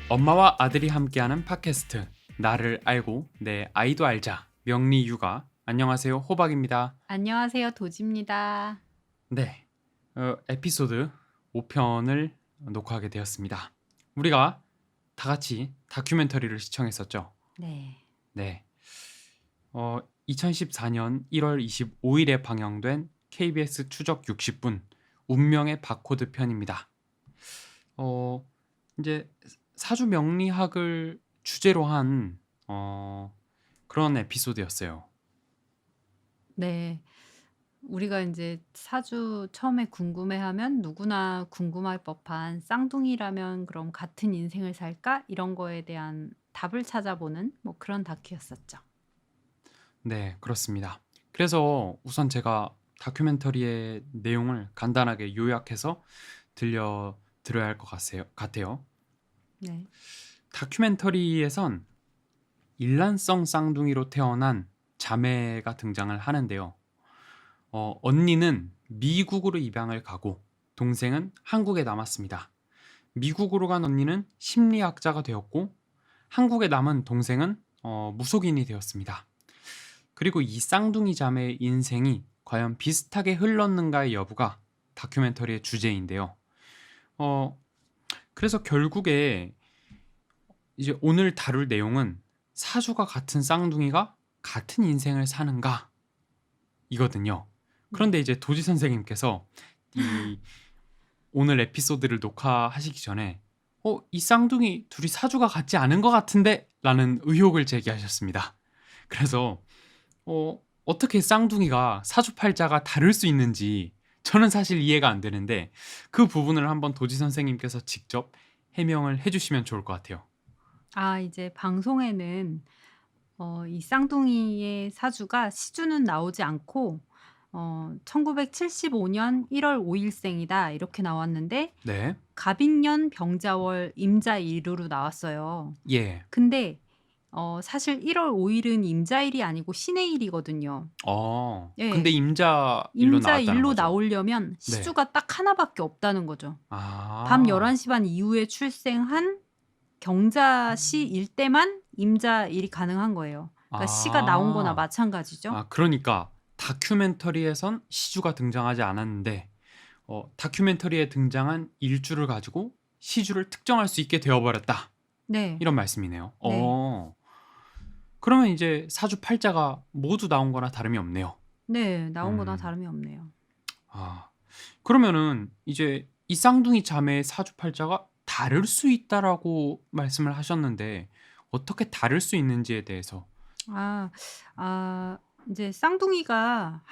엄마와 아들이 함께하는 팟캐스트 나를 알고 내 아이도 알자 명리육아. 안녕하세요, 호박입니다. 안녕하세요. 도지입니다. 네, 에피소드 5편을 녹화하게 되었습니다. 우리가 다 같이 다큐멘터리를 시청했었죠. 네. 네, 2014년 1월 25일에 방영된 KBS 추적 60분 운명의 바코드 편입니다. 이제 사주 명리학을 주제로 한 그런 에피소드였어요. 네. 우리가 이제 사주 처음에 궁금해하면 누구나 궁금할 법한 쌍둥이라면 그럼 같은 인생을 살까? 이런 거에 대한 답을 찾아보는 뭐 그런 다큐였었죠. 네, 그렇습니다. 그래서 우선 제가 다큐멘터리의 내용을 간단하게 요약해서 들려드려야 할 것 같아요. 네. 다큐멘터리에선 일란성 쌍둥이로 태어난 자매가 등장을 하는데요. 언니는 미국으로 입양을 가고 동생은 한국에 남았습니다. 미국으로 간 언니는 심리학자가 되었고 한국에 남은 동생은 무속인이 되었습니다. 그리고 이 쌍둥이 자매의 인생이 과연 비슷하게 흘렀는가의 여부가 다큐멘터리의 주제인데요. 그래서 결국에 이제 오늘 다룰 내용은 사주가 같은 쌍둥이가 같은 인생을 사는가 이거든요. 그런데 네. 이제 도지 선생님께서 이 오늘 에피소드를 녹화하시기 전에 이 쌍둥이 둘이 사주가 같지 않은 것 같은데? 라는 의혹을 제기하셨습니다. 그래서 어떻게 쌍둥이가 사주팔자가 다를 수 있는지 저는 사실 이해가 안 되는데 그 부분을 한번 도지 선생님께서 직접 해명을 해주시면 좋을 것 같아요. 이제 방송에는 이 쌍둥이의 사주가 시주는 나오지 않고 1975년 1월 5일생이다 이렇게 나왔는데 네, 갑인년 병자월 임자일으로 나왔어요. 예. 근데 사실 1월 5일은 임자일이 아니고 신의 일이거든요. 근데 예. 임자일로 나왔다는 임자일로 거죠. 나오려면 네. 시주가 딱 하나밖에 없다는 거죠. 밤 아, 11시 반 이후에 출생한 경자시일 때만 임자일이 가능한 거예요. 그러니까 시가 나온 거나 아, 마찬가지죠. 그러니까 다큐멘터리에선 시주가 등장하지 않았는데 다큐멘터리에 등장한 일주를 가지고 시주를 특정할 수 있게 되어버렸다. 네. 이런 말씀이네요. 네. 그러면 이제 사주 팔자가 모두 나온 거나 다름이 없네요. 네. 나온 거나 음, 다름이 없네요. 아, 그러면은 이제 이 쌍둥이 자매의 사주 팔자가 다를 수 있다라고 말씀을 하셨는데 어떻게 다를 수 있는지에 대해서. 아. 인제 쌍둥이가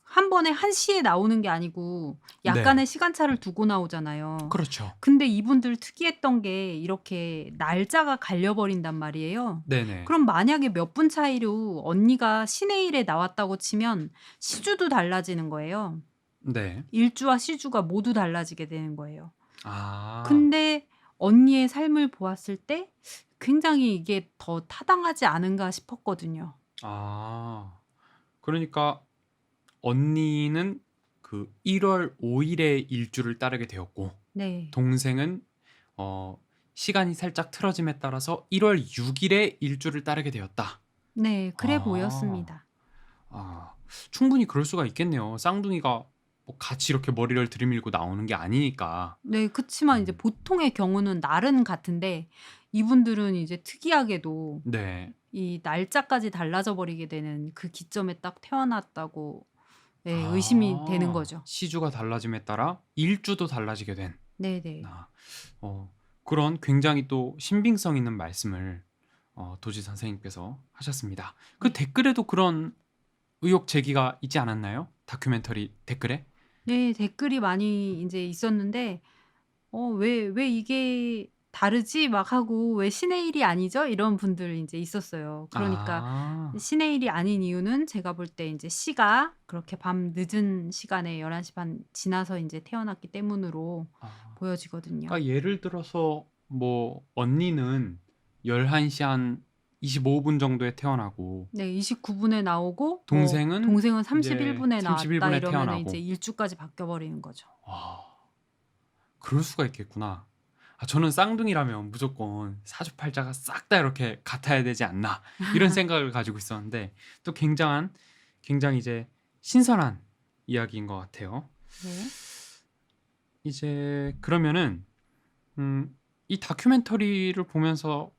한 번에 한 시에 나오는 게 아니고 네, 약간의 시간차를 두고 나오잖아요. 그렇죠. 근데 이분들 특이했던 게 이렇게 날짜가 갈려 버린단 말이에요. 네네. 그럼 만약에 몇 분 차이로 언니가 신의 일에 나왔다고 치면 시주도 달라지는 거예요. 네. 일주와 시주가 모두 달라지게 되는 거예요. 아, 근데 언니의 삶을 보았을 때 굉장히 이게 더 타당하지 않은가 싶었거든요. 아. 그러니까 언니는 그 1월 5일의 일주를 따르게 되었고 네. 동생은 어, 시간이 살짝 틀어짐에 따라서 1월 6일의 일주를 따르게 되었다. 네. 그래 아, 보였습니다. 아, 충분히 그럴 수가 있겠네요. 쌍둥이가 뭐 같이 이렇게 머리를 들이밀고 나오는 게 아니니까. 네. 그치만 이제 음, 보통의 경우는 날은 같은데 이분들은 이제 특이하게도 네. 이 날짜까지 달라져 버리게 되는 그 기점에 딱 태어났다고 네 의심이 되는 거죠. 시주가 달라짐에 따라 일주도 달라지게 된. 네네. 아, 그런 굉장히 또 신빙성 있는 말씀을 도지 선생님께서 하셨습니다. 그 네. 댓글에도 그런 의혹 제기가 있지 않았나요? 다큐멘터리 댓글에? 네. 댓글이 많이 인제 있었는데 왜 이게 다르지?" 막 하고 "왜 신의 일이 아니죠?" 이런 분들 인제 있었어요. 그러니까 아, 신의 일이 아닌 이유는 제가 볼 때 인제 시가 그렇게 밤 늦은 시간에 11시 반 지나서 인제 태어났기 때문으로 아. 보여지거든요. 그러니까 예를 들어서 뭐 언니는 11시 한 25분 정도에 태어나고 네. 29 분에 나오고 뭐 동생은 동생은 31 이제 분에 나왔다 31분에 이러면은 인제 태어나고. 일주까지 바뀌어 버리는 거죠. 와, 그럴 수가 있겠구나. 저는 쌍둥이라면 무조건 사주팔자가 싹 다 이렇게 같아야 되지 않나 이런 생각을 가지고 있었는데 또 굉장히 이제 신선한 이야기인 것 같아요. 네. 이제 그러면은 이 다큐멘터리를 보면서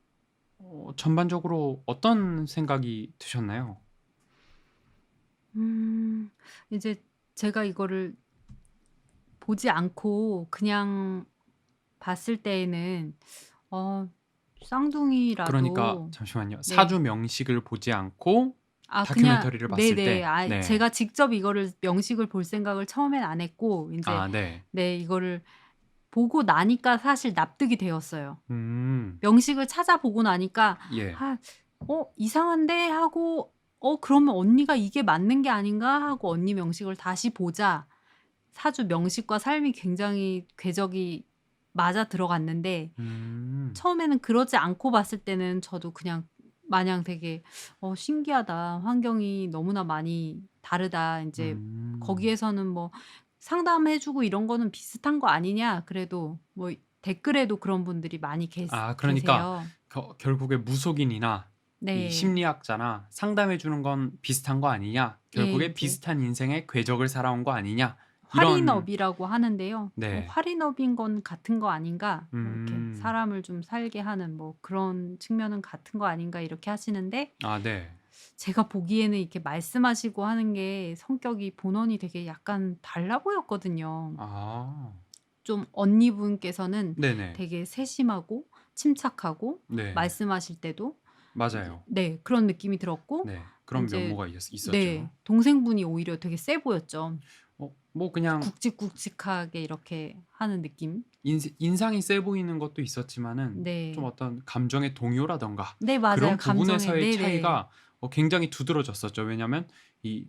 전반적으로 어떤 생각이 드셨나요? 음. 이제 제가 이거를 보지 않고 그냥 봤을 때에는 어 그러니까 쌍둥이라도 잠시만요. 네. 사주 명식을 보지 않고 그냥 다큐멘터리를 봤을 네네. 때 네. 제가 직접 이거를 명식을 볼 생각을 처음엔 안 했고 인제 아 네. 네 이거를 보고 나니까 사실 납득이 되었어요. 음. 명식을 찾아보고 나니까 예. '아 이상한데?' 하고 그러면 언니가 이게 맞는 게 아닌가?' 하고 언니 명식을 다시 보자 사주 명식과 삶이 굉장히 궤적이 맞아 들어갔는데 음. 처음에는 그러지 않고 봤을 때는 저도 그냥 마냥 되게 '신기하다. 환경이 너무나 많이 다르다.' 인제 음. 거기에서는 뭐 "상담해 주고 이런 거는 비슷한 거 아니냐?" 그래도 뭐 댓글에도 그런 분들이 많이 그러니까 계세요. 결국에 무속인이나 이 네. 심리학자나 상담해 주는 건 비슷한 거 아니냐? 예 결국에 인제 비슷한 인생의 궤적을 살아온 거 아니냐? 이런 활인업이라고 하는데요. 네. '활인업인 건 같은 거 아닌가?' 뭐 이렇게 음. '사람을 좀 살게 하는 뭐 그런 측면은 같은 거 아닌가?' 이렇게 하시는데 아 네. 제가 보기에는 이렇게 말씀하시고 하는 게 성격이 본언이 되게 약간 달라 보였거든요. 아. 좀 언니분께서는 네네. 되게 세심하고 침착하고 네. 말씀하실 때도 이제 맞아요. 네 그런 느낌이 들었고 네. 그런 인제 면모가 있었죠. 네 동생분이 오히려 되게 세 보였죠. 뭐 그냥 굵직굵직하게 이렇게 하는 느낌? 인상이 세 보이는 것도 있었지만은 좀 네. 어떤 감정의 동요라든가 네 맞아요. 그런 감정에 부분에서의 네네. 차이가 굉장히 두드러졌었죠. 왜냐하면 이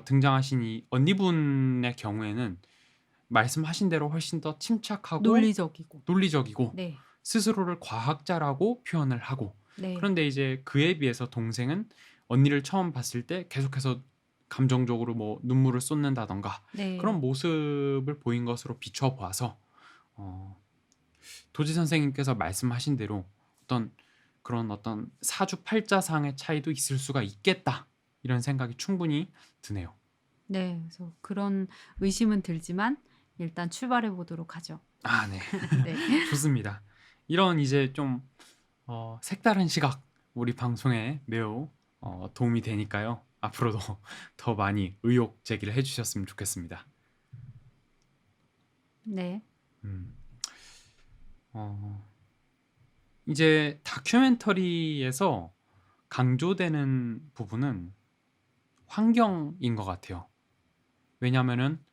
등장하신 이 언니분의 경우에는 말씀하신 대로 훨씬 더 침착하고 논리적이고. 논리적이고 네. 스스로를 과학자라고 표현을 하고 네. 그런데 이제 그에 비해서 동생은 언니를 처음 봤을 때 계속해서 감정적으로 뭐 눈물을 쏟는다든가 그런 네. 모습을 보인 것으로 비춰 봐서 어 도지 선생님께서 말씀하신 대로 어떤 사주팔자상의 차이도 있을 수가 있겠다. 이런 생각이 충분히 드네요. 네. 그래서 그런 의심은 들지만 일단 출발해 보도록 하죠. 아 네. 네. 좋습니다. 이런 이제 좀 색다른 시각 우리 방송에 매우 도움이 되니까요. 앞으로도 더 많이 의혹 제기를 해 주셨으면 좋겠습니다. 네. 음. 어 이제 다큐멘터리에서 강조되는 부분은 환경인 것 같아요. 왜냐하면은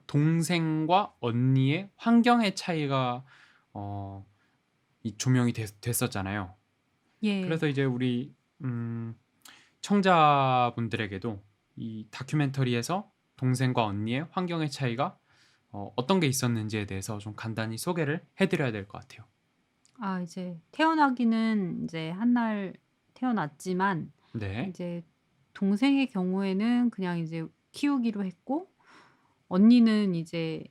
동생과 언니의 환경의 차이가 어 이 조명이 됐었잖아요. 예. 그래서 이제 우리 음 청자분들에게도 이 다큐멘터리에서 동생과 언니의 환경의 차이가 어떤 게 있었는지에 대해서 좀 간단히 소개를 해 드려야 될 것 같아요. 이제 태어나기는 인제 한 날 태어났지만 네. 인제 동생의 경우에는 그냥 이제 키우기로 했고 언니는 이제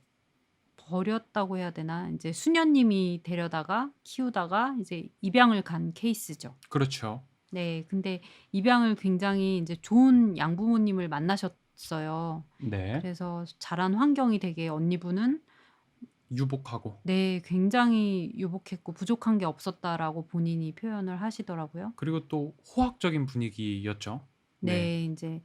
버렸다고 해야 되나? 인제 수녀님이 데려다가 키우다가 이제 입양을 간 케이스죠. 그렇죠. 네. 근데 입양을 굉장히 인제 좋은 양부모님을 만나셨어요. 네. 그래서 자란 환경이 되게 언니분은 유복하고 네 굉장히 유복했고 "부족한 게 없었다."라고 본인이 표현을 하시더라고요. 그리고 또 호학적인 분위기였죠. 네. 네. 인제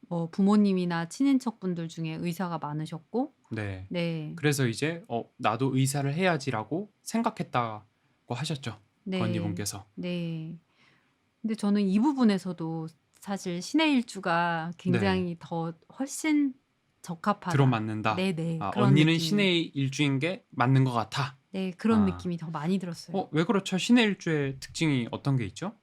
뭐 부모님이나 친인척분들 중에 의사가 많으셨고 네. 네. 그래서 이제 '나도 의사를 해야지.'라고 생각했다고 하셨죠. 그 네. 언니분께서. 네. 근데 저는 이 부분에서도 사실 신의 일주가 네. 굉장히 더 훨씬 적합하다. 들어맞는다. 네네. 그런 언니는 느낌이 신의 일주인 게 맞는 것 같아. 네 그런 아. 느낌이 더 많이 들었어요. 왜 그렇죠? 신의 일주의 특징이 어떤 게 있죠?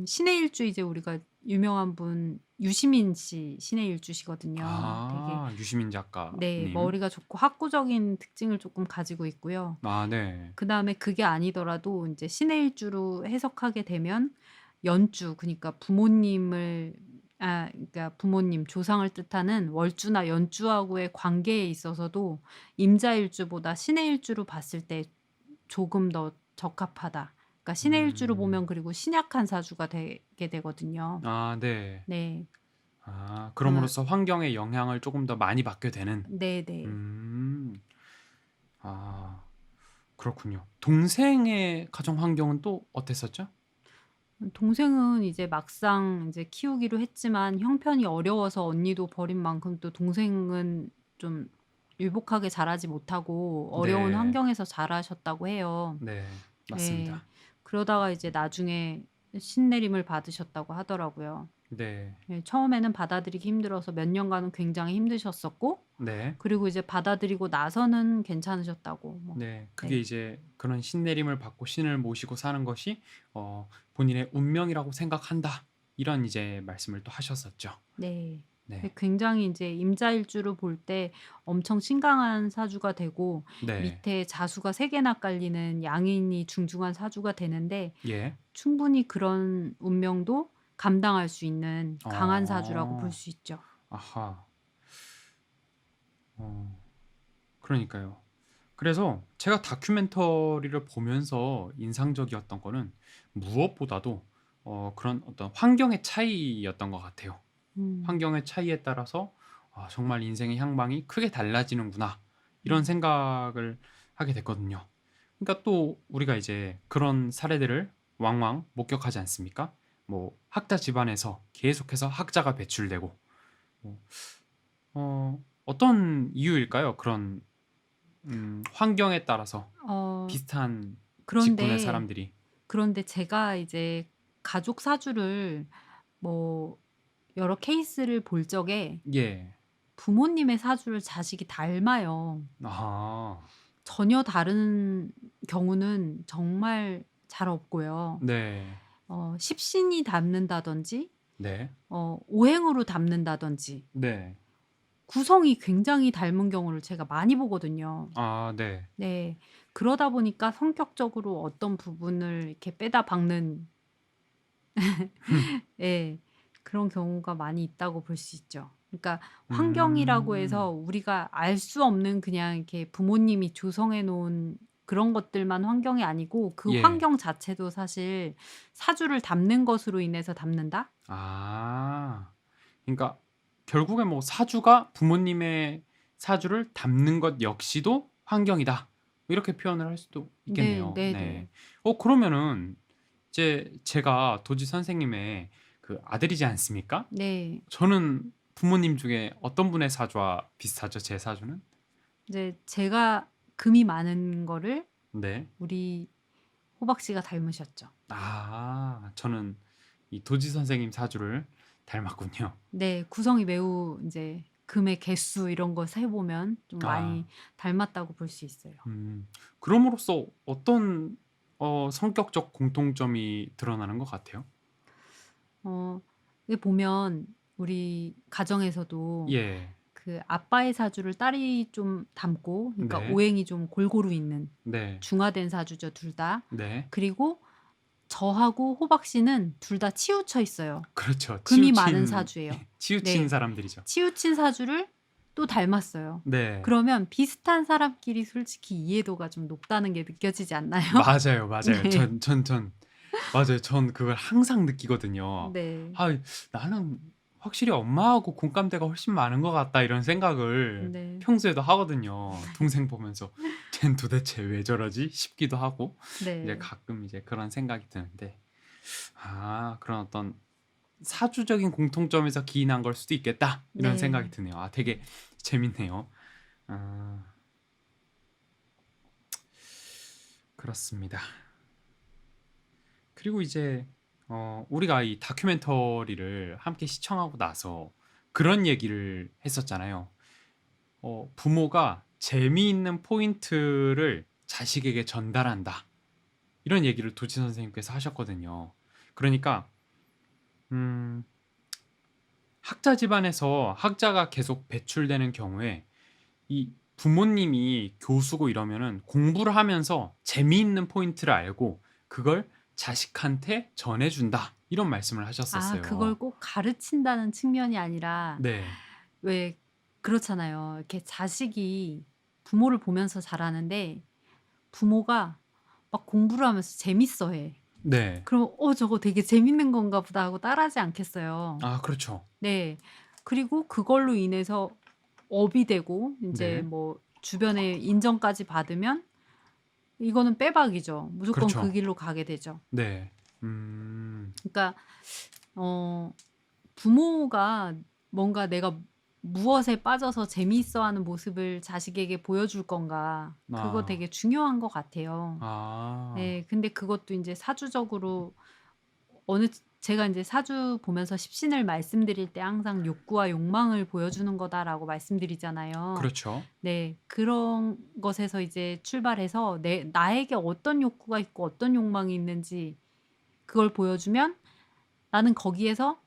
신의 일주 이제 우리가 유명한 분 유시민 씨 신의 일주시거든요. 되게 유시민 네 작가님. 머리가 좋고 학구적인 특징을 쪼끔 가지고 있고요. 아 네. 그다음에 그게 아니더라도 인제 신의 일주로 해석하게 되면 연주 그니까 부모님을 그러니까 부모님 조상을 뜻하는 월주나 연주하고의 관계에 있어서도 임자일주보다 신의 일주로 봤을 때 조금 더 적합하다. 그러니까 신의 일주로 보면 음. 그리고 신약한 사주가 되게 되거든요. 아, 네. 네. 아, 그러면 그럼으로써 환경의 영향을 조금 더 많이 받게 되는. 네네. 음. 아, 그렇군요. 동생의 가정 환경은 또 어땠었죠? 동생은 이제 막상 이제 키우기로 했지만 형편이 어려워서 언니도 버린 만큼 또 동생은 좀 유복하게 자라지 못하고 어려운 네. 환경에서 자라셨다고 해요. 네. 예. 맞습니다. 그러다가 이제 나중에 신내림을 받으셨다고 하더라고요. 네. 예, 처음에는 받아들이기 힘들어서 몇 년간은 굉장히 힘드셨었고, 네. 그리고 이제 받아들이고 나서는 괜찮으셨다고. 뭐, 네. 그게 네, 이제 그런 신내림을 받고 신을 모시고 사는 것이 본인의 운명이라고 생각한다. 이런 이제 말씀을 또 하셨었죠. 네. 네. 굉장히 이제 임자일주로 볼 때 엄청 신강한 사주가 되고 네. 밑에 자수가 3개나 깔리는 양인이 중중한 사주가 되는데 예. 충분히 그런 운명도 감당할 수 있는 강한 사주라고 볼 어. 수 있죠. 아하. 어. 그러니까요. 그래서 제가 다큐멘터리를 보면서 인상적이었던 거는 무엇보다도 그런 어떤 환경의 차이였던 것 같아요. 음, 환경의 차이에 따라서 정말 인생의 향방이 크게 달라지는구나. 이런 음, 생각을 하게 됐거든요. 그러니까 또 우리가 이제 그런 사례들을 왕왕 목격하지 않습니까? 뭐 학자 집안에서 계속해서 학자가 배출되고 뭐, 어떤 이유일까요? 그런 환경에 따라서 어, 비슷한 직군의 그런데 사람들이. 그런데 제가 이제 가족 사주를 뭐 여러 케이스를 볼 적에 예. 부모님의 사주를 자식이 닮아요. 아. 전혀 다른 경우는 정말 잘 없고요. 네. 십신이 닮는다든지 네. 오행으로 닮는다든지 네. 구성이 굉장히 닮은 경우를 제가 많이 보거든요. 아, 네. 네. 그러다 보니까 성격적으로 어떤 부분을 이렇게 빼다 박는 예. 그런 경우가 많이 있다고 볼 수 있죠. 그러니까 환경이라고 해서 음. 우리가 알 수 없는 그냥 이렇게 부모님이 조성해 놓은 그런 것들만 환경이 아니고 그 예. 환경 자체도 사실 사주를 담는 것으로 인해서 담는다? 아. 그러니까 결국에 뭐 사주가 부모님의 사주를 담는 것 역시도 환경이다. 이렇게 표현을 할 수도 네. 있겠네요. 네. 네네. 그러면은 이제 제가 도지 선생님의 그 아들이지 않습니까? 네. 저는 부모님 중에 어떤 분의 사주와 비슷하죠? 제 사주는? 이제 제가 금이 많은 거를 네. 우리 호박 씨가 닮으셨죠. 아, 저는 이 도지 선생님 사주를 닮았군요. 네. 구성이 매우 인제 금의 개수 이런 거 세 보면 좀 아. 많이 닮았다고 볼 수 있어요. 음. 그럼으로써 어떤 성격적 공통점이 드러나는 것 같아요? 어 이게 보면 우리 가정에서도 예. 그 아빠의 사주를 딸이 좀 닮고 그러니까 네. 오행이 좀 골고루 있는 네. 중화된 사주죠, 둘 다. 네. 그리고 저하고 호박 씨는 둘 다 치우쳐 있어요. 그렇죠. 금이 많은 사주예요. 치우친 네. 사람들이죠. 치우친 사주를 또 닮았어요. 네. 그러면 비슷한 사람끼리 솔직히 이해도가 좀 높다는 게 느껴지지 않나요? 맞아요, 맞아요. 네. 맞아요. 전 그걸 항상 느끼거든요. 네. '아, 나는 확실히 엄마하고 공감대가 훨씬 많은 것 같다.' 이런 생각을 네. 평소에도 하거든요. 동생 보면서 '쟨 도대체 왜 저러지?' 싶기도 하고 이제 네. 가끔 이제 그런 생각이 드는데 그런 어떤 '사주적인 공통점에서 기인한 걸 수도 있겠다.' 이런 생각이 네. 드네요. 되게 재밌네요. 아, 그렇습니다. 그리고 이제 우리가 이 다큐멘터리를 함께 시청하고 나서 그런 얘기를 했었잖아요. 부모가 재미있는 포인트를 자식에게 전달한다. 이런 얘기를 도치 선생님께서 하셨거든요. 그러니까 음, 학자 집안에서 학자가 계속 배출되는 경우에 이 부모님이 교수고 이러면은 공부를 하면서 재미있는 포인트를 알고 그걸 자식한테 전해준다. 이런 말씀을 그걸 하셨었어요. 꼭 가르친다는 측면이 아니라 네. 왜 그렇잖아요. 이렇게 자식이 부모를 보면서 자라는데 부모가 막 공부를 하면서 재밌어 해. 네. 그러면 저거 되게 재밌는 건가 보다 하고 따라하지 않겠어요. 아 그렇죠. 네. 그리고 그걸로 인해서 업이 되고 인제 네. 뭐 주변에 인정까지 받으면 이거는 빼박이죠. 무조건 그 그렇죠. 길로 가게 되죠. 네. 음. 그러니까 어 부모가 뭔가 내가 무엇에 빠져서 재미있어하는 모습을 자식에게 보여줄 건가 그거 아. 되게 중요한 것 같아요. 아. 네. 근데 그것도 인제 사주적으로 어느 제가 인제 사주 보면서 십신을 말씀드릴 때 항상 "욕구와 욕망을 보여주는 거다."라고 말씀드리잖아요. 그렇죠. 네. 그런 것에서 이제 출발해서 나에게 어떤 욕구가 있고 어떤 욕망이 있는지 그걸 보여주면 나는 거기에서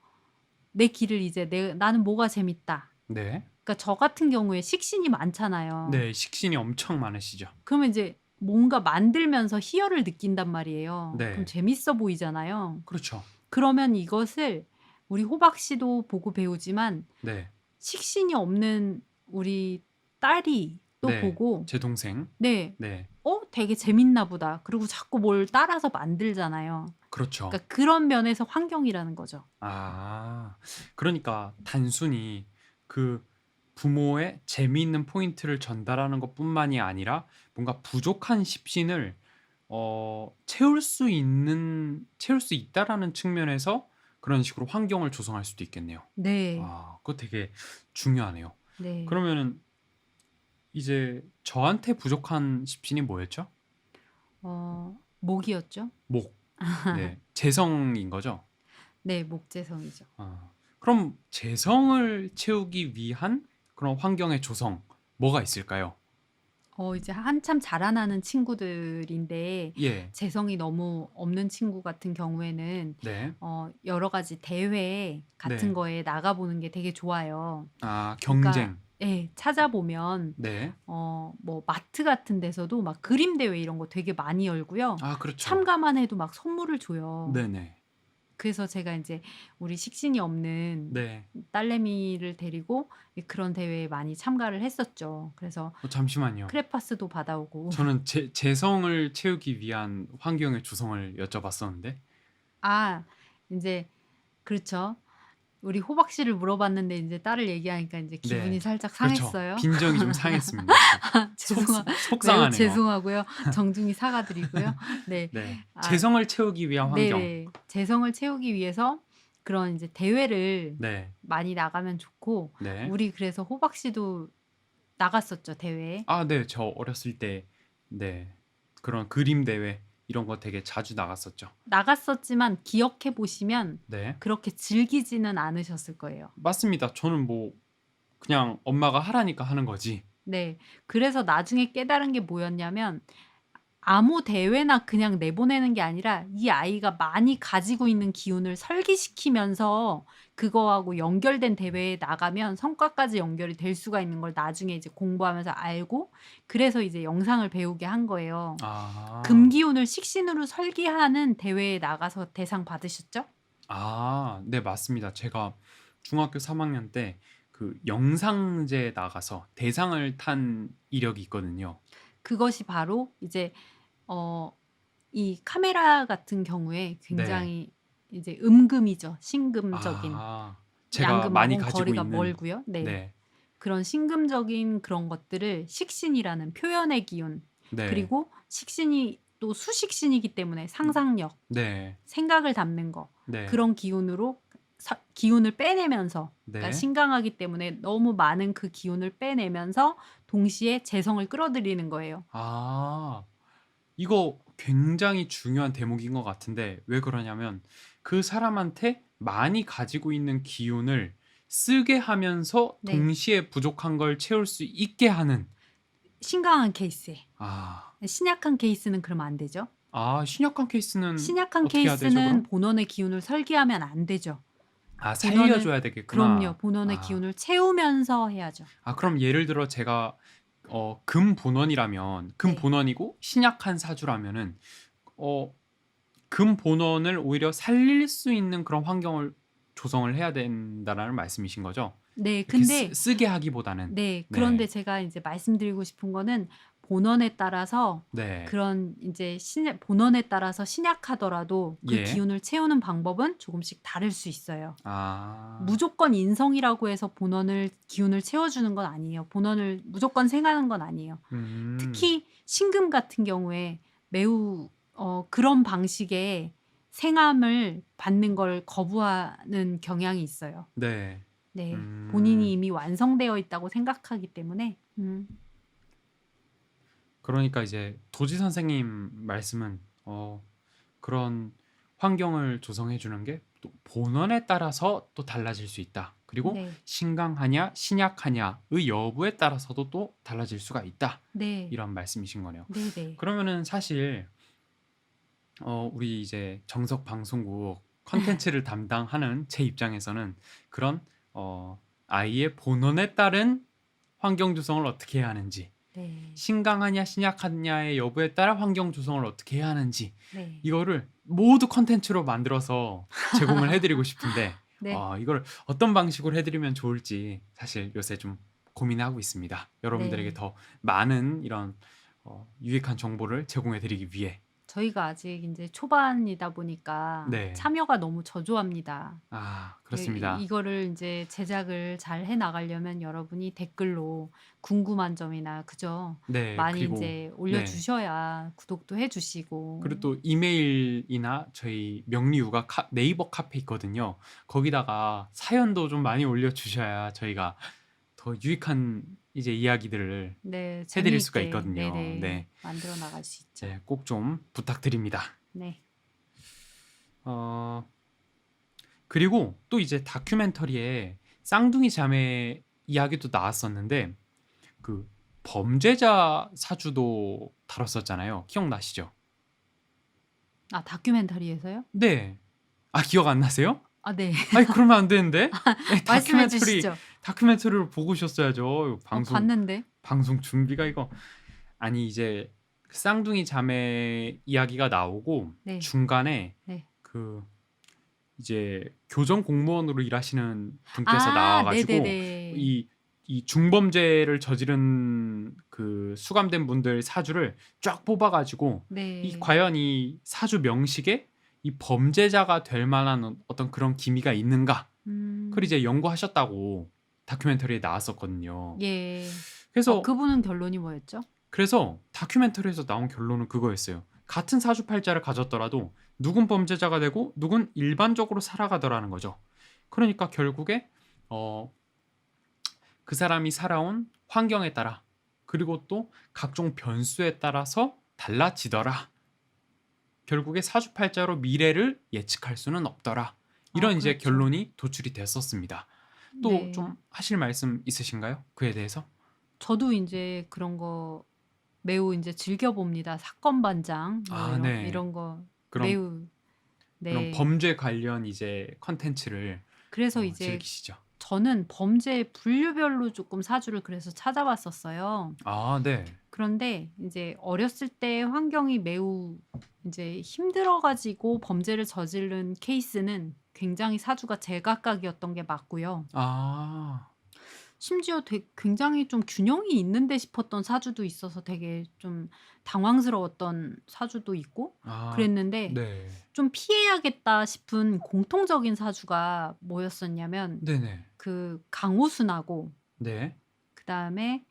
내 길을 이제 '나는 뭐가 재밌다.' 네. 그러니까 저 같은 경우에 식신이 많잖아요. 네. 식신이 엄청 많으시죠. 그러면 이제 뭔가 만들면서 희열을 느낀단 말이에요. 그럼 네. 재밌어 보이잖아요. 그렇죠. 그러면 이것을 우리 호박 씨도 보고 배우지만 네. 식신이 없는 우리 딸이 또 네. 보고 제 동생. 네. 네. '되게 재밌나 보다.' 그리고 자꾸 뭘 따라서 만들잖아요. 그렇죠. 그러니까 그런 면에서 환경이라는 거죠. 아. 그러니까 단순히 그 부모의 재미있는 포인트를 전달하는 것뿐만이 아니라 뭔가 부족한 십신을 채울 수 있다라는 측면에서 그런 식으로 환경을 조성할 수도 있겠네요. 네. 아 그거 되게 중요하네요. 네. 그러면은 이제 저한테 부족한 십신이 뭐였죠? 목이었죠? 목. 네. 재성인 거죠? 네. 목재성이죠. 아. 그럼 재성을 채우기 위한 그런 환경의 조성 뭐가 있을까요? 이제 한참 자라나는 친구들인데 예. 재성이 너무 없는 친구 같은 경우에는 네. 여러 가지 대회 같은 네. 거에 나가 보는 게 되게 좋아요. 아 그러니까 경쟁. 예. 찾아보면 네. 뭐 마트 같은 데서도 막 그림 대회 이런 거 되게 많이 열고요. 아 그렇죠. 참가만 해도 막 선물을 줘요. 네네. 그래서 제가 인제 우리 식신이 없는 네. 딸내미를 데리고 그런 대회에 많이 참가를 했었죠. 그래서 잠시만요. 크레파스도 받아오고. 저는 재성을 채우기 위한 환경의 조성을 여쭤봤었는데. 아 인제 그렇죠. 우리 호박 씨를 물어봤는데 인제 딸을 얘기하니까 인제 기분이 네. 살짝 그렇죠. 상했어요. 빈정이 좀 상했습니다. 속 매우 속상하네요. 죄송하고요. 정중히 사과드리고요. 네. 네. 아 재성을 채우기 위한 환경. 네네. 재성을 채우기 위해서 그런 인제 대회를 네. 많이 나가면 좋고 네. 우리 그래서 호박 씨도 나갔었죠, 대회에. 아 네. 저 어렸을 때 네. 그런 그림 대회 이런 거 되게 자주 나갔었죠. 나갔었지만 기억해 보시면 네. 그렇게 즐기지는 않으셨을 거예요. 맞습니다. 저는 뭐 그냥 엄마가 하라니까 하는 거지. 네. 그래서 나중에 깨달은 게 뭐였냐면 아무 대회나 그냥 내보내는 게 아니라 이 아이가 많이 가지고 있는 기운을 설기시키면서 그거하고 연결된 대회에 나가면 성과까지 연결이 될 수가 있는 걸 나중에 이제 공부하면서 알고 그래서 이제 영상을 배우게 한 거예요. 아. 금기운을 식신으로 설계하는 대회에 나가서 대상 받으셨죠? 아 네 맞습니다. 제가 중학교 3 학년 때 그 영상제 나가서 대상을 탄 이력이 있거든요. 그것이 바로 이제 어 이 카메라 같은 경우에 네. 굉장히 이제 음금이죠. 신금적인. 아. 제가 많이 양금하고는 가지고 거리가 있는 멀고요. 네. 네. 그런 신금적인 그런 것들을 식신이라는 표현의 기운 네. 그리고 식신이 또 수식신이기 때문에 상상력, 네. 생각을 담는 거 네. 그런 기운으로 기운을 빼내면서 그러니까 네. 신강하기 때문에 너무 많은 그 기운을 빼내면서 동시에 재성을 끌어들이는 거예요. 아. 이거 굉장히 중요한 대목인 것 같은데 왜 그러냐면 그 사람한테 많이 가지고 있는 기운을 쓰게 하면서 네. 동시에 부족한 걸 채울 수 있게 하는 신강한 케이스에. 아. 신약한 케이스는 그러면 안 되죠. 신약한 케이스는 신약한 어떻게 해야 되죠 케이스는 그럼? 본원의 기운을 설계하면 안 되죠. 살려 본원은 줘야 되겠구나. 그럼요. 본원의 아. 기운을 채우면서 해야죠. 그럼 예를 들어 제가 금본원이라면 네. 금본원이고 신약한 사주라면은 금본원을 오히려 살릴 수 있는 그런 환경을 조성을 해야 된다라는 말씀이신 거죠? 네. 이렇게 근데 쓰게 하기보다는. 네. 네. 그런데 제가 인제 말씀드리고 싶은 거는 본원에 따라서 네. 그런 이제 본원에 따라서 신약하더라도 그 예. 기운을 채우는 방법은 조금씩 다를 수 있어요. 아. 무조건 인성이라고 해서 본원을 기운을 채워주는 건 아니에요. 본원을 무조건 생하는 건 아니에요. 특히 신금 같은 경우에 매우 그런 방식의 생함을 받는 걸 거부하는 경향이 있어요. 네. 네, 본인이 이미 완성되어 있다고 생각하기 때문에. 그러니까 이제 도지 선생님 말씀은 그런 환경을 조성해 주는 게 또 본원에 따라서 또 달라질 수 있다. 그리고 네, 신강하냐 신약하냐의 여부에 따라서도 또 달라질 수가 있다. 네, 이런 말씀이신 거네요. 네, 네. 그러면은 사실 우리 이제 정석 방송국 컨텐츠를 담당하는 제 입장에서는 그런 아이의 본원에 따른 환경 조성을 어떻게 해야 하는지, 네, 신강하냐 신약하냐의 여부에 따라 환경 조성을 어떻게 해야 하는지 네, 이거를 모두 컨텐츠로 만들어서 제공을 해드리고 싶은데 네. 이걸 어떤 방식으로 해드리면 좋을지 사실 요새 좀 고민하고 있습니다. 여러분들에게 네. 더 많은 이런 유익한 정보를 제공해드리기 위해. 저희가 아직 이제 초반이다 보니까 네. 참여가 너무 저조합니다. 그렇습니다. 이거를 이제 제작을 잘 해 나가려면 여러분이 댓글로 궁금한 점이나 그죠? 네, 많이 그리고 이제 올려주셔야 구독도 해주시고. 그리고 또 이메일이나 저희 명리유가 네이버 카페 있거든요. 거기다가 사연도 좀 많이 올려주셔야 저희가 더 유익한 이제 이야기들을 네, 해드릴 수가 재미있게 있거든요. 네네 네, 만들어 나갈 수 있죠. 네, 꼭 좀 부탁드립니다. 네, 그리고 또 이제 다큐멘터리에 쌍둥이 자매 이야기도 나왔었는데 그 범죄자 사주도 다뤘었잖아요. 기억나시죠? 아 다큐멘터리에서요? 네. 기억 안 나세요? 아 네, 아니 그러면 안 되는데. 네, 말씀해 주시죠. 다큐멘터리를 보고 오셨어야죠. 봤는데. 방송 준비가 이거. 아니 이제 그 쌍둥이 자매 이야기가 나오고 네, 중간에 네. 그 이제 교정 공무원으로 일하시는 분께서 나와가지고 네네네. 이 중범죄를 저지른 그 수감된 분들 사주를 쫙 뽑아가지고 네. 이 과연 이 사주 명식에 이 범죄자가 될 만한 어떤 그런 기미가 있는가? 그걸 이제 연구하셨다고 다큐멘터리에 나왔었거든요. 예. 그래서 그분은 결론이 뭐였죠? 그래서 다큐멘터리에서 나온 결론은 그거였어요. 같은 사주팔자를 가졌더라도 누군 범죄자가 되고 누군 일반적으로 살아가더라는 거죠. 그러니까 결국에 그 사람이 살아온 환경에 따라 그리고 또 각종 변수에 따라서 달라지더라. 결국에 사주팔자로 미래를 예측할 수는 없더라. 이런 이제 그렇죠. 결론이 도출이 됐었습니다. 또 네. 좀 하실 말씀 있으신가요? 그에 대해서? 저도 이제 그런 거 매우 이제 즐겨 봅니다. 사건 반장 뭐 네. 이런 거 그럼 매우 그런 네. 범죄 관련 이제 컨텐츠를 그래서 이제 즐기시죠. 저는 범죄 분류별로 조금 사주를 그래서 찾아봤었어요. 네. 그런데 이제 어렸을 때 환경이 매우 이제 힘들어가지고 범죄를 저지른 케이스는 굉장히 사주가 제각각이었던 게 맞고요. 심지어 굉장히 좀 균형이 있는데 싶었던 사주도 있어서 되게 좀 당황스러웠던 사주도 있고 그랬는데 네. 좀 피해야겠다 싶은 공통적인 사주가 뭐였었냐면 네네. 그 강호순하고 네. 그다음에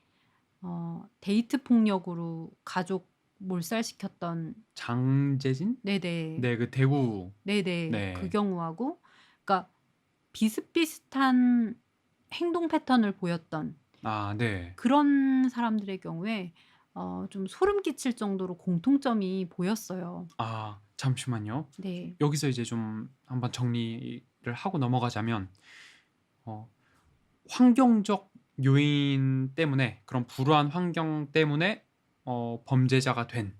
데이트 폭력으로 가족 몰살시켰던 장재진? 네네. 네, 그 대구. 네네. 네. 그 경우하고 그러니까 비슷비슷한 행동 패턴을 보였던 네. 그런 사람들의 경우에 좀 소름 끼칠 정도로 공통점이 보였어요. 잠시만요. 네. 여기서 이제 좀 한번 정리를 하고 넘어가자면 환경적 요인 때문에 그런 불우한 환경 때문에 범죄자가 된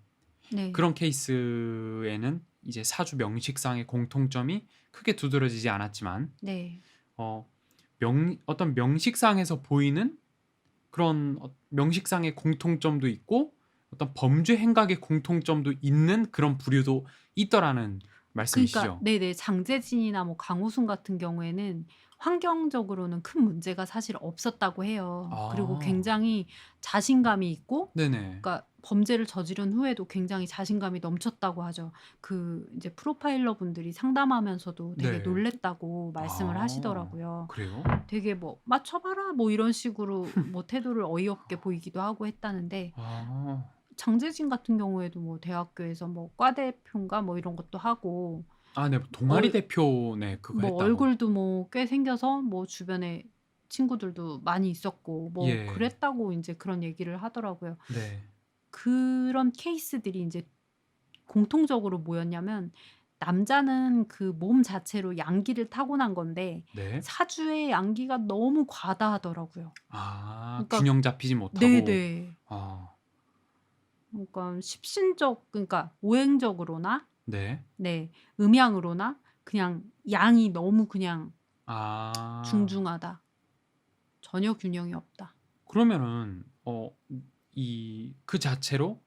네. 그런 케이스에는 이제 사주 명식상의 공통점이 크게 두드러지지 않았지만 네. 어떤 명식상에서 보이는 그런 명식상의 공통점도 있고 어떤 범죄 행각의 공통점도 있는 그런 부류도 있더라는 말씀이시죠? 그러니까 네네. 장재진이나 뭐 강호순 같은 경우에는 환경적으로는 큰 문제가 사실 없었다고 해요. 그리고 아. 굉장히 자신감이 있고 네네. 그러니까 범죄를 저지른 후에도 굉장히 자신감이 넘쳤다고 하죠. 그 이제 프로파일러 분들이 상담하면서도 되게 네. 놀랐다고 말씀을 아. 하시더라고요. 그래요? 되게 뭐 "맞춰 봐라." 뭐 이런 식으로 뭐 태도를 어이없게 보이기도 하고 했다는데 아. 장재진 같은 경우에도 뭐 대학교에서 뭐 과대표인가 뭐 이런 것도 하고 아 네. 동아리 얼 대표 네 그거 뭐 했다고. 얼굴도 뭐 꽤 생겨서 뭐 주변에 친구들도 많이 있었고 뭐 예. 그랬다고 인제 그런 얘기를 하더라고요. 네. 그런 케이스들이 인제 공통적으로 뭐였냐면 남자는 그 몸 자체로 양기를 타고난 건데 네. 사주의 양기가 너무 과다하더라고요. 아 그러니까 균형 잡히지 못하고. 네네. 아 그러니까 십신적 그러니까 오행적으로나 네. 네 음양으로나 그냥 양이 너무 그냥 아. 중중하다. 전혀 균형이 없다. 그러면은 이 그 자체로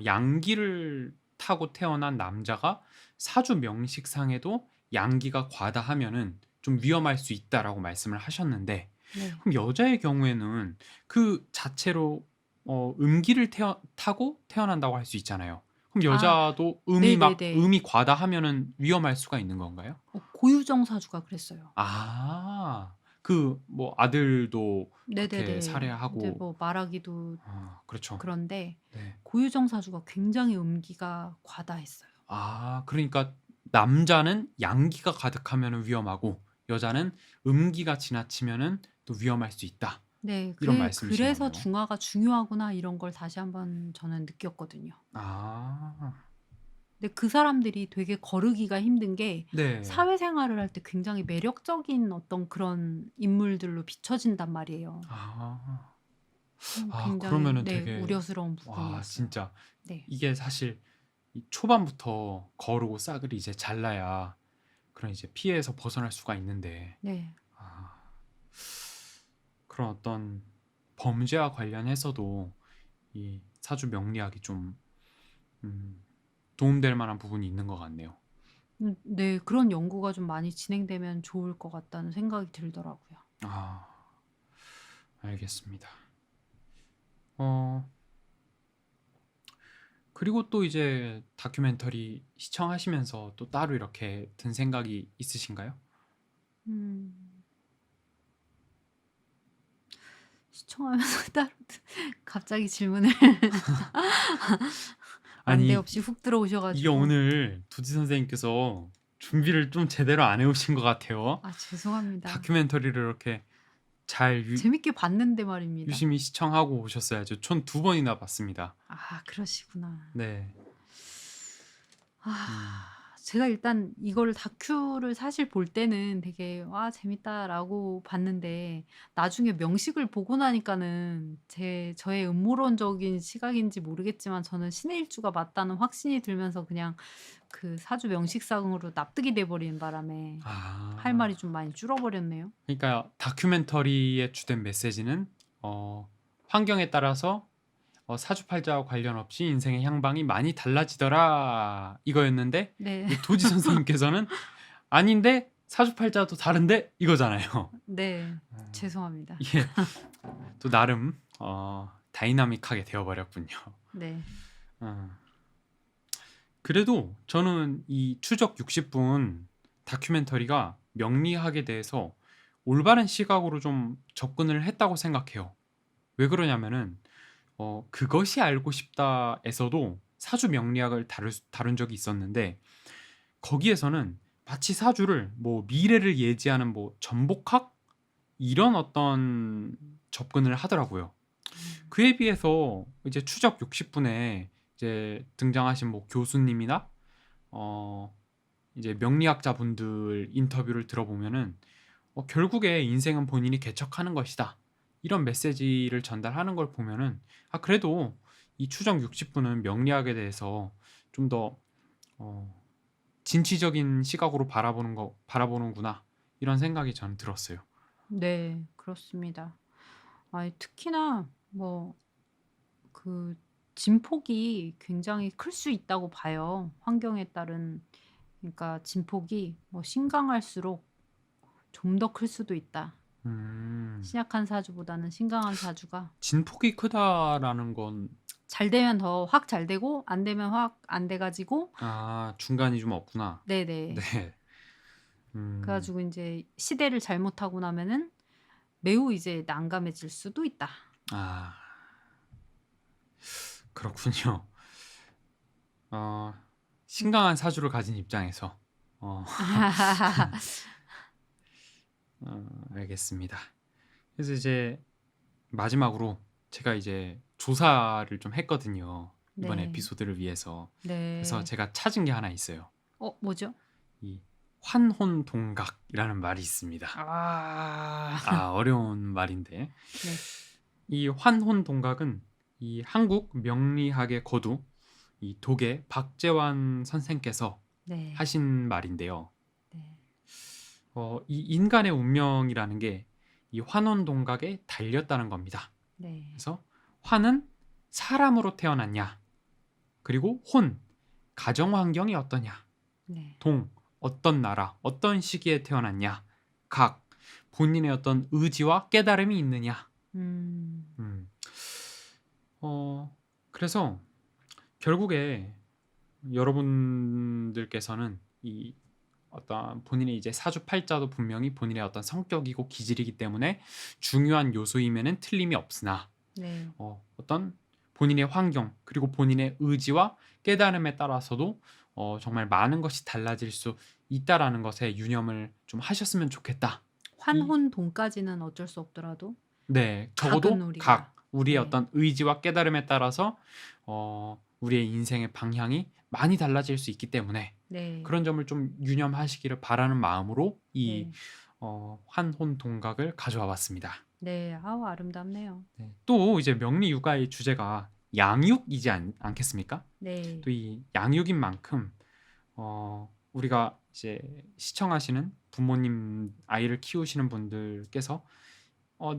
양기를 타고 태어난 남자가 사주 명식상에도 양기가 과다하면은 좀 위험할 수 있다라고 말씀을 하셨는데 네. 그럼 여자의 경우에는 그 자체로 음기를 타고 태어난다고 할 수 있잖아요. 그럼 아 여자도 네네네. 음이 과다하면은 위험할 수가 있는 건가요? 고유정 사주가 그랬어요. 아. 그 뭐 아들도 그렇게 네네네. 인제 살해하고 뭐 말하기도 그렇죠. 그런데 네. 고유정 사주가 굉장히 음기가 과다했어요. 아 그러니까 남자는 양기가 가득하면은 위험하고 여자는 음기가 지나치면은 또 위험할 수 있다. 네. 이런 말씀이신 그래서 거네요. 중화가 중요하구나 이런 걸 다시 한번 저는 느꼈거든요. 아. 근데 그 사람들이 되게 거르기가 힘든 게 네. 사회생활을 할 때 굉장히 매력적인 어떤 그런 인물들로 비춰진단 말이에요. 아. 아 굉장히 그러면은 네 되게 우려스러운 와 부분이었어요. 진짜 네. 이게 사실 이 초반부터 거르고 싹을 이제 잘라야 그런 이제 피해에서 벗어날 수가 있는데 네. 아 그런 어떤 범죄와 관련해서도 이 사주 명리학이 좀 음 도움될 만한 부분이 있는 것 같네요. 네. 그런 연구가 좀 많이 진행되면 좋을 것 같다는 생각이 들더라고요. 아 알겠습니다. 어 그리고 또 이제 다큐멘터리 시청하시면서 또 따로 이렇게 든 생각이 있으신가요? 음. 시청하면서 따로 갑자기 질문을 아니 난데없이 훅 들어오셔 이게 가지고 오늘 두지 선생님께서 준비를 좀 제대로 안 해 오신 것 같아요. 아 죄송합니다. 다큐멘터리를 이렇게 잘 재밌게 봤는데 말입니다. 유심히 시청하고 오셨어야죠. 총 2번이나 봤습니다. 아 그러시구나. 네. 음. 제가 일단 이거를 다큐를 사실 볼 때는 되게 '와 재밌다.'라고 봤는데 나중에 명식을 보고 나니까는 저의 음모론적인 시각인지 모르겠지만 저는 신의 일주가 맞다는 확신이 들면서 그냥 그 사주 명식상으로 납득이 돼 버리는 바람에 할 아. 말이 좀 많이 줄어버렸네요. 그러니까 다큐멘터리의 주된 메시지는 "환경에 따라서 사주팔자와 관련 없이 인생의 향방이 많이 달라지더라." 이거였는데 네. 이 도지 선생님께서는 "아닌데 사주팔자도 다른데." 이거잖아요. 네. 어 죄송합니다. 이게 또 나름 다이나믹하게 되어 버렸군요. 네. 어. 그래도 저는 이 추적 60분 다큐멘터리가 명리학에 대해서 올바른 시각으로 좀 접근을 했다고 생각해요. 왜 그러냐면은 그것이 알고 싶다에서도 사주 명리학을 다룬 적이 있었는데 거기에서는 마치 사주를 뭐 미래를 예지하는 뭐 전복학 이런 어떤 접근을 하더라고요. 음. 그에 비해서 이제 추적 60분에 이제 등장하신 뭐 교수님이나 어 이제 명리학자분들 인터뷰를 들어보면은 결국에 인생은 본인이 개척하는 것이다. 이런 메시지를 전달하는 걸 보면은 그래도 이 추적 60분은 명리학에 대해서 좀 더 진취적인 시각으로 바라보는구나. 이런 생각이 저는 들었어요. 네. 그렇습니다. 특히나 뭐 그 진폭이 굉장히 클 수 있다고 봐요. 환경에 따른 그러니까 진폭이 뭐 신강할수록 좀 더 클 수도 있다. 음. 신약한 사주보다는 신강한 사주가 진폭이 크다라는 건 잘 되면 더 확 잘 되고 안 되면 확 안 돼 가지고 중간이 좀 없구나. 네네. 네. 그래 가지고 인제 시대를 잘못하고 나면은 매우 이제 난감해질 수도 있다. 아. 그렇군요. 신강한 사주를 가진 입장에서 어 알겠습니다. 그래서 이제 마지막으로 제가 이제 조사를 좀 했거든요. 이번 네. 에피소드를 위해서. 그래서 네. 제가 찾은 게 하나 있어요. 뭐죠? 이 환혼동각이라는 말이 있습니다. 어려운 말인데 네. 이 환혼동각은 이 한국 명리학의 거두 이 독의 박재환 선생께서 네. 하신 말인데요. 네. 이 인간의 운명이라는 게 이 환혼동각에 달렸다는 겁니다. 네. 그래서 환은 사람으로 태어났냐, 그리고 혼, 가정 환경이 어떠냐, 네. 동, 어떤 나라, 어떤 시기에 태어났냐, 각, 본인의 어떤 의지와 깨달음이 있느냐. 그래서 결국에 여러분들께서는 이 어떤 본인의 이제 사주팔자도 분명히 본인의 어떤 성격이고 기질이기 때문에 중요한 요소임에는 틀림이 없으나 네. 어떤 본인의 환경 그리고 본인의 의지와 깨달음에 따라서도 정말 많은 것이 달라질 수 있다라는 것에 유념을 좀 하셨으면 좋겠다. 환혼동까지는 어쩔 수 없더라도 네, 각은 적어도 우리가 우리의 네. 어떤 의지와 깨달음에 따라서 우리의 인생의 방향이 많이 달라질 수 있기 때문에 네. 그런 점을 좀 유념하시기를 바라는 마음으로 이 네. 환혼동각을 가져와 봤습니다. 네. 아우 아름답네요. 네. 또 이제 명리육아의 주제가 양육이지 않겠습니까? 네. 또 이 양육인 만큼 우리가 이제 시청하시는 부모님 아이를 키우시는 분들께서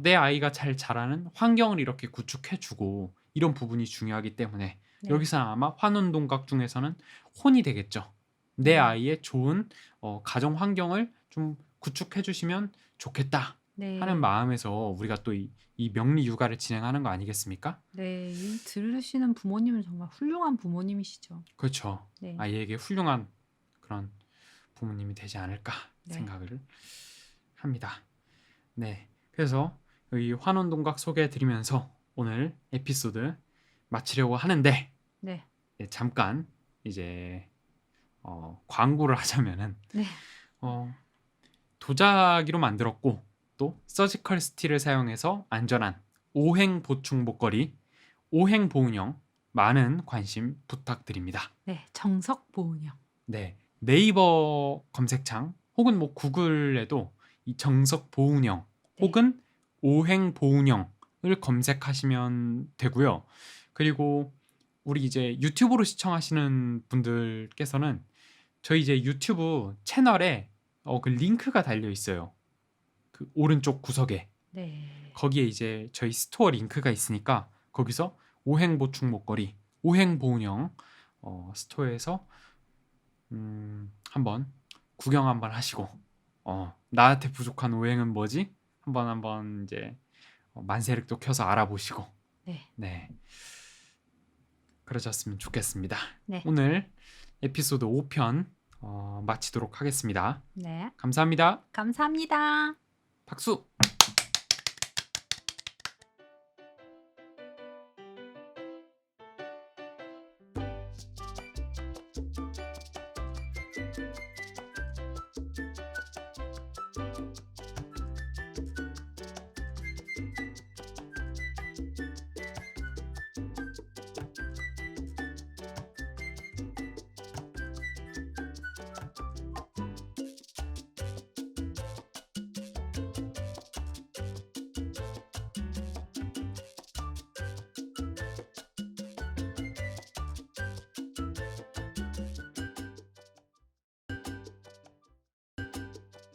내 아이가 잘 자라는 환경을 이렇게 구축해주고 이런 부분이 중요하기 때문에 네. 여기서는 아마 환혼동각 중에서는 혼이 되겠죠. 내 아이의 좋은 가정 환경을 좀 구축해주시면 좋겠다 네. 하는 마음에서 우리가 또 이 명리 육아를 진행하는 거 아니겠습니까? 네. 이 들으시는 부모님은 정말 훌륭한 부모님이시죠. 그렇죠. 네. 아이에게 훌륭한 그런 부모님이 되지 않을까 네. 생각을 합니다. 네. 그래서 이 환혼동각 소개해드리면서 오늘 에피소드 마치려고 하는데 네. 잠깐 이제 광고를 하자면은 네. 도자기로 만들었고 또 서지컬 스틸을 사용해서 안전한 오행 보충 목걸이 오행 보온형 많은 관심 부탁드립니다. 네. 정석 보온형. 네. 네이버 검색창 혹은 뭐 구글에도 이 정석 보온형 네. 혹은 오행 보온형을 검색하시면 되고요. 그리고 우리 이제 유튜브로 시청하시는 분들께서는 저희 이제 유튜브 채널에 그 링크가 달려 있어요. 그 오른쪽 구석에 네. 거기에 이제 저희 스토어 링크가 있으니까 거기서 오행 보충 목걸이, 오행 보온형 스토어에서 한번 구경 한번 하시고 나한테 부족한 오행은 뭐지? 한번 이제 만세력도 켜서 알아보시고 네. 네. 그러셨으면 좋겠습니다. 네. 오늘 에피소드 5편 마치도록 하겠습니다. 네. 감사합니다. 감사합니다. 박수!